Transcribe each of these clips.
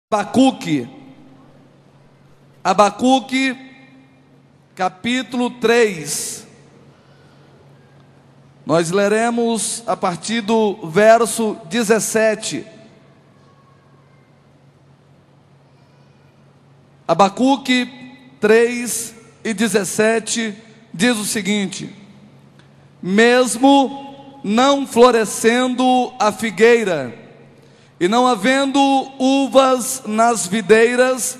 Abacuque, Abacuque, capítulo 3. Nós leremos a partir do verso 17. Abacuque 3 e 17 diz o seguinte: mesmo não florescendo a figueira, e não havendo uvas nas videiras,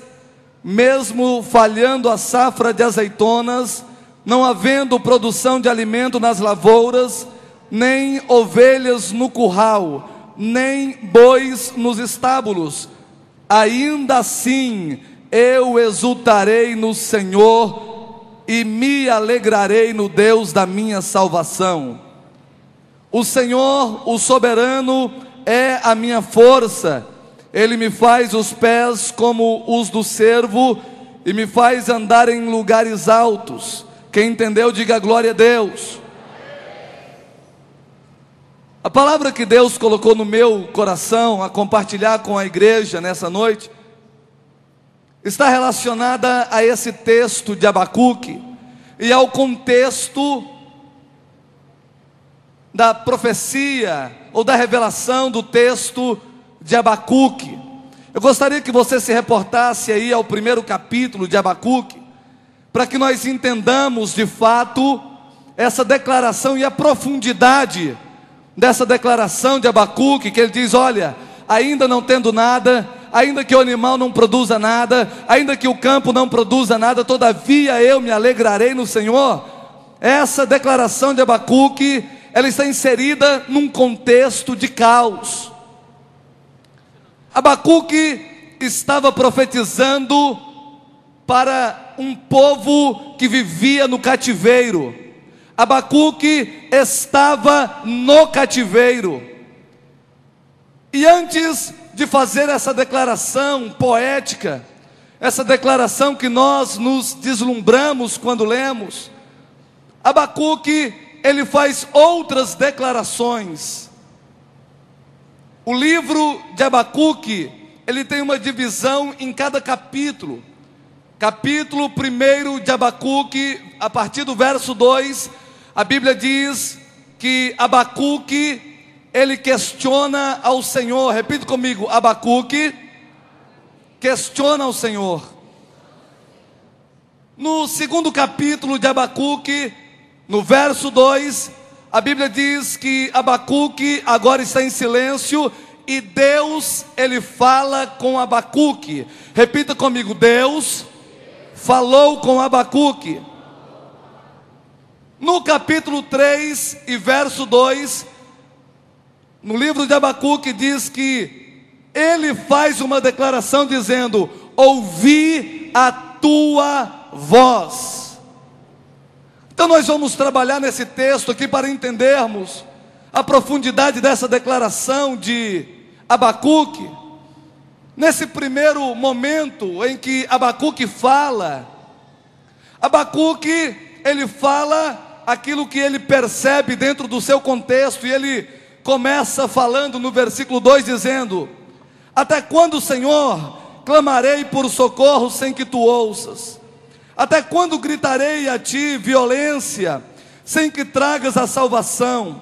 mesmo falhando a safra de azeitonas, não havendo produção de alimento nas lavouras, nem ovelhas no curral, nem bois nos estábulos, ainda assim eu exultarei no Senhor e me alegrarei no Deus da minha salvação. O Senhor, o soberano, é a minha força. Ele me faz os pés como os do servo e me faz andar em lugares altos. Quem entendeu, diga glória a Deus. A palavra que Deus colocou no meu coração a compartilhar com a igreja nessa noite está relacionada a esse texto de Abacuque e ao contexto da profecia ou da revelação do texto de Abacuque. Eu gostaria que você se reportasse aí ao primeiro capítulo de Abacuque, para que nós entendamos de fato essa declaração e a profundidade dessa declaração de Abacuque, que ele diz: olha, ainda não tendo nada, ainda que o animal não produza nada, ainda que o campo não produza nada, todavia eu me alegrarei no Senhor. Essa declaração de Abacuque, ela está inserida num contexto de caos. Abacuque estava profetizando para um povo que vivia no cativeiro. Abacuque estava no cativeiro. E antes de fazer essa declaração poética, essa declaração que nós nos deslumbramos quando lemos, Abacuque, ele faz outras declarações. O livro de Abacuque, ele tem uma divisão em cada capítulo. Capítulo 1 de Abacuque, a partir do verso 2, a Bíblia diz que Abacuque, ele questiona ao Senhor. Repita comigo: Abacuque questiona ao Senhor. No segundo capítulo de Abacuque, no verso 2, a Bíblia diz que Abacuque agora está em silêncio e Deus, ele fala com Abacuque. Repita comigo: Deus falou com Abacuque. No capítulo 3 e verso 2, no livro de Abacuque diz que ele faz uma declaração dizendo: ouvi a tua voz. Então nós vamos trabalhar nesse texto aqui para entendermos a profundidade dessa declaração de Abacuque. Nesse primeiro momento em que Abacuque fala, Abacuque, ele fala aquilo que ele percebe dentro do seu contexto, e ele começa falando no versículo 2 dizendo: até quando, Senhor, clamarei por socorro sem que tu ouças? Até quando gritarei a ti violência, sem que tragas a salvação?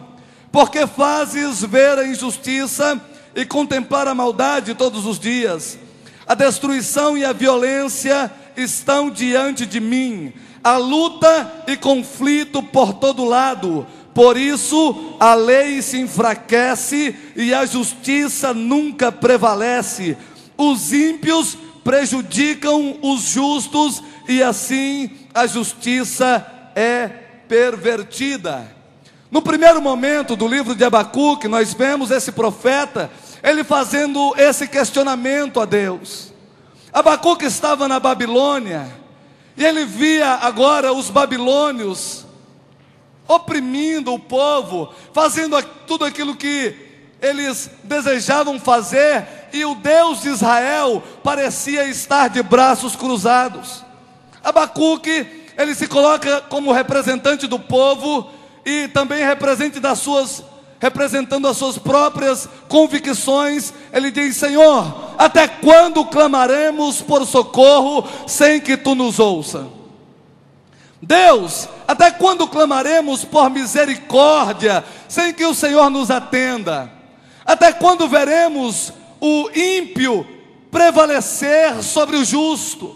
Porque fazes ver a injustiça e contemplar a maldade todos os dias. A destruição e a violência estão diante de mim, a luta e conflito por todo lado. Por isso a lei se enfraquece e a justiça nunca prevalece. Os ímpios prejudicam os justos e assim a justiça é pervertida. No primeiro momento do livro de Abacuque, nós vemos esse profeta, ele fazendo esse questionamento a Deus. Abacuque estava na Babilônia, e ele via agora os babilônios oprimindo o povo, fazendo tudo aquilo que eles desejavam fazer, e o Deus de Israel parecia estar de braços cruzados. Abacuque, ele se coloca como representante do povo, e também representante representando as suas próprias convicções, ele diz: Senhor, até quando clamaremos por socorro sem que tu nos ouça? Deus, até quando clamaremos por misericórdia sem que o Senhor nos atenda? Até quando veremos o ímpio prevalecer sobre o justo?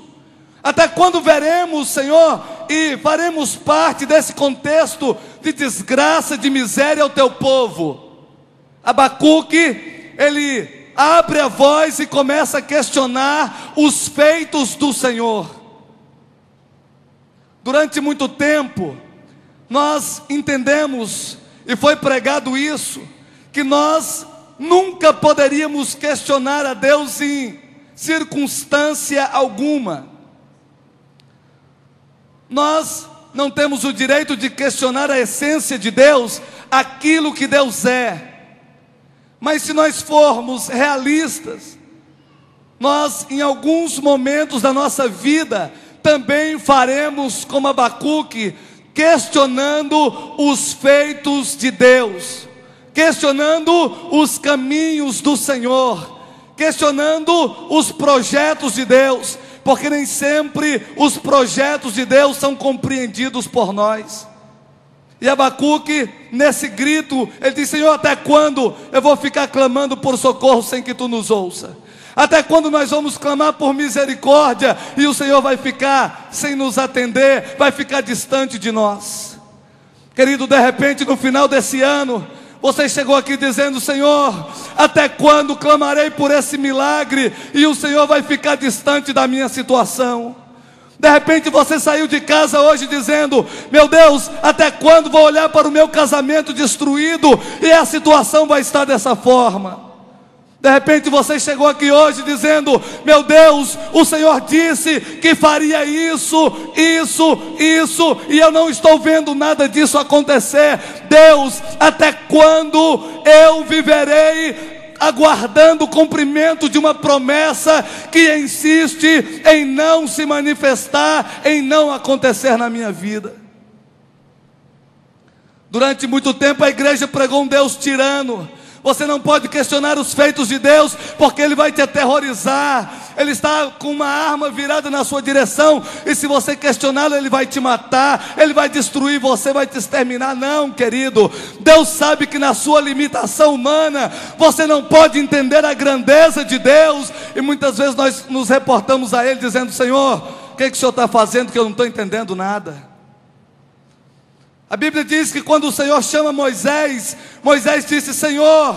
Até quando veremos, Senhor, e faremos parte desse contexto de desgraça, de miséria ao teu povo? Abacuque, ele abre a voz e começa a questionar os feitos do Senhor. Durante muito tempo, nós entendemos, e foi pregado isso, que nós nunca poderíamos questionar a Deus em circunstância alguma. Nós não temos o direito de questionar a essência de Deus, aquilo que Deus é. Mas se nós formos realistas, nós em alguns momentos da nossa vida também faremos como Abacuque, questionando os feitos de Deus, questionando os caminhos do Senhor, questionando os projetos de Deus, porque nem sempre os projetos de Deus são compreendidos por nós. E Abacuque, nesse grito, ele diz: Senhor, até quando eu vou ficar clamando por socorro sem que tu nos ouça? Até quando nós vamos clamar por misericórdia e o Senhor vai ficar sem nos atender, vai ficar distante de nós? Querido, de repente no final desse ano, você chegou aqui dizendo: Senhor, até quando clamarei por esse milagre e o Senhor vai ficar distante da minha situação? De repente você saiu de casa hoje dizendo: meu Deus, até quando vou olhar para o meu casamento destruído e a situação vai estar dessa forma? De repente você chegou aqui hoje dizendo: meu Deus, o Senhor disse que faria isso, e eu não estou vendo nada disso acontecer. Deus, até quando eu viverei aguardando o cumprimento de uma promessa que insiste em não se manifestar, em não acontecer na minha vida? Durante muito tempo a igreja pregou um Deus tirano. Você não pode questionar os feitos de Deus, porque Ele vai te aterrorizar. Ele está com uma arma virada na sua direção, e se você questioná-lo, Ele vai te matar, Ele vai destruir você, vai te exterminar. Não, querido, Deus sabe que na sua limitação humana, você não pode entender a grandeza de Deus, e muitas vezes nós nos reportamos a Ele dizendo: Senhor, o que o Senhor está fazendo que eu não estou entendendo nada? A Bíblia diz que quando o Senhor chama Moisés, Moisés disse: Senhor,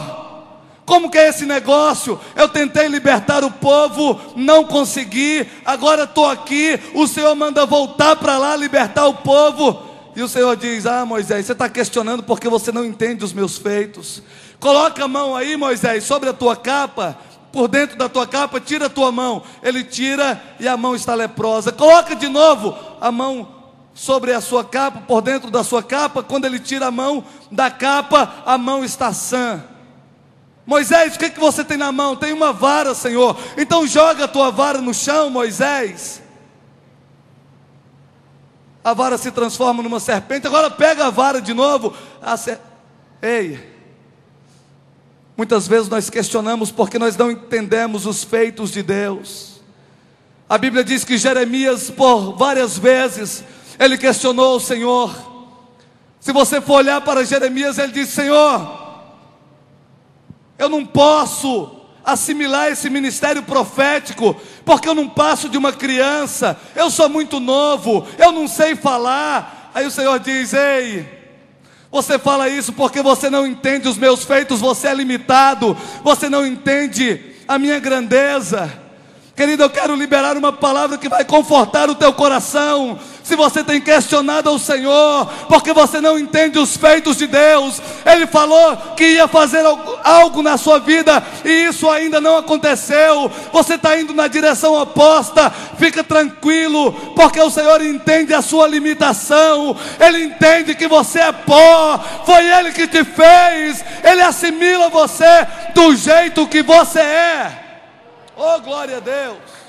como que é esse negócio? Eu tentei libertar o povo, não consegui, agora estou aqui, o Senhor manda voltar para lá, libertar o povo. E o Senhor diz: ah, Moisés, você está questionando porque você não entende os meus feitos. Coloca a mão aí, Moisés, sobre a tua capa, por dentro da tua capa, tira a tua mão. Ele tira e a mão está leprosa. Coloca de novo a mão sobre a sua capa, por dentro da sua capa. Quando ele tira a mão da capa, a mão está sã. Moisés, o que você tem na mão? Tem uma vara, Senhor. Então joga a tua vara no chão, Moisés. A vara se transforma numa serpente. Agora pega a vara de novo. Ei, muitas vezes nós questionamos porque nós não entendemos os feitos de Deus. A Bíblia diz que Jeremias, por várias vezes, ele questionou o Senhor. Se você for olhar para Jeremias, ele diz: Senhor, eu não posso assimilar esse ministério profético, porque eu não passo de uma criança, eu sou muito novo, eu não sei falar. Aí o Senhor diz: ei, você fala isso porque você não entende os meus feitos, você é limitado, você não entende a minha grandeza. Querido, eu quero liberar uma palavra que vai confortar o teu coração. Se você tem questionado ao Senhor, porque você não entende os feitos de Deus, Ele falou que ia fazer algo na sua vida, e isso ainda não aconteceu. Você está indo na direção oposta. Fica tranquilo, porque o Senhor entende a sua limitação. Ele entende que você é pó, foi Ele que te fez. Ele assimila você do jeito que você é. Oh, glória a Deus!